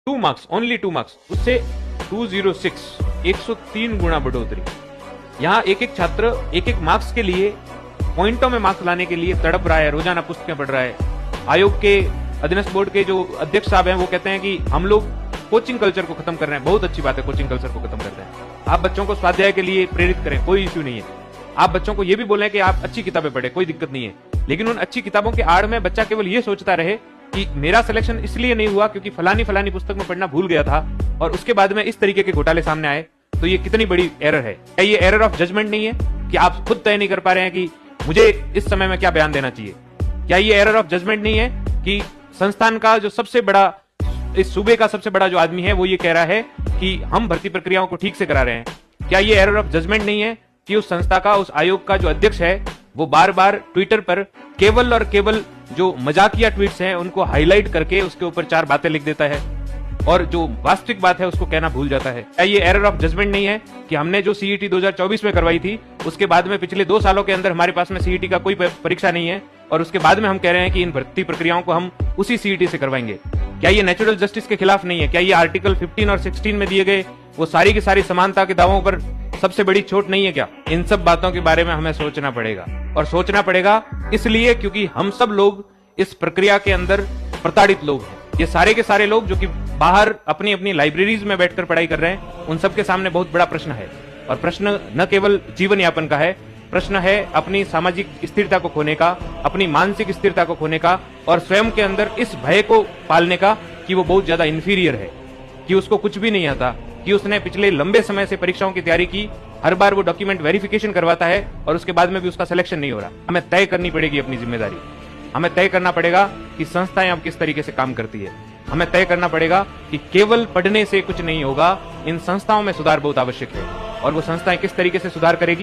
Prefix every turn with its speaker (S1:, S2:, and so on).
S1: 2 marks, only 2 marks, उससे 206 103 गुना बढ़ोतरी। यहाँ एक एक छात्र एक एक मार्क्स के लिए, पॉइंटों में मार्क्स लाने के लिए तड़प रहा है, रोजाना पुस्तकें पढ़ रहा है। आयोग के अधीनस्थ बोर्ड के जो अध्यक्ष साहब हैं वो कहते हैं कि हम लोग कोचिंग कल्चर को खत्म कर रहे हैं। बहुत अच्छी बात है, कोचिंग कल्चर को खत्म कर रहे हैं। आप बच्चों को स्वाध्याय के लिए प्रेरित करें, कोई इश्यू नहीं है। आप बच्चों को ये भी बोलें कि आप अच्छी किताबें पढ़ें, कोई दिक्कत नहीं है। लेकिन उन अच्छी किताबों के आड़ में बच्चा केवल ये सोचता रहे कि मेरा सिलेक्शन इसलिए नहीं हुआ क्योंकि फलानी फलानी पुस्तक में पढ़ना भूल गया था, और उसके बाद में इस तरीके के घोटाले सामने आए, तो ये कितनी बड़ी एरर है। क्या ये एरर ऑफ जजमेंट नहीं है कि आप खुद तय नहीं कर पा रहे हैं कि मुझे इस समय में क्या बयान देना चाहिए? क्या ये एरर ऑफ जजमेंट नहीं है कि संस्थान का जो सबसे बड़ा, इस सूबे का सबसे बड़ा जो आदमी है वो ये कह रहा है कि हम भर्ती प्रक्रियाओं को ठीक से करा रहे हैं? क्या ये एरर ऑफ जजमेंट नहीं है कि उस संस्था का, उस आयोग का जो अध्यक्ष है वो बार बार ट्विटर पर केवल और केवल जो मजाकिया ट्वीट्स हैं उनको हाईलाइट करके उसके ऊपर 4 बातें लिख देता है और जो वास्तविक बात है उसको कहना भूल जाता है? क्या ये एरर ऑफ जजमेंट नहीं है कि हमने जो सीईटी 2024 में करवाई थी उसके बाद में पिछले 2 सालों के अंदर हमारे पास में सीईटी का कोई परीक्षा नहीं है, और उसके बाद में हम कह रहे हैं कि इन भर्ती प्रक्रियाओं को हम उसी सीईटी से करवाएंगे? क्या ये नेचुरल जस्टिस के खिलाफ नहीं है? क्या ये आर्टिकल 15 और 16 में दिए गए वो सारी की सारी समानता के दावों पर सबसे बड़ी चोट नहीं है क्या? इन सब बातों के बारे में हमें सोचना पड़ेगा, और सोचना पड़ेगा इसलिए क्योंकि हम सब लोग इस प्रक्रिया के अंदर प्रताड़ित लोग हैं। ये सारे के सारे लोग जो कि बाहर अपनी अपनी लाइब्रेरीज में बैठकर पढ़ाई कर रहे हैं, उन सबके सामने बहुत बड़ा प्रश्न है। और प्रश्न न केवल जीवन यापन का है, प्रश्न है अपनी सामाजिक स्थिरता को खोने का, अपनी मानसिक स्थिरता को खोने का, और स्वयं के अंदर इस भय को पालने का कि वो बहुत ज्यादा इंफीरियर है, कि उसको कुछ भी नहीं आता, कि उसने पिछले लंबे समय से परीक्षाओं की तैयारी की, हर बार वो डॉक्यूमेंट वेरिफिकेशन करवाता है और उसके बाद में भी उसका सिलेक्शन नहीं हो रहा। हमें तय करनी पड़ेगी अपनी जिम्मेदारी। हमें तय करना पड़ेगा कि संस्थाएं अब किस तरीके से काम करती है। हमें तय करना पड़ेगा कि केवल पढ़ने से कुछ नहीं होगा, इन संस्थाओं में सुधार बहुत आवश्यक है, और वो संस्थाएं किस तरीके से सुधार करेगी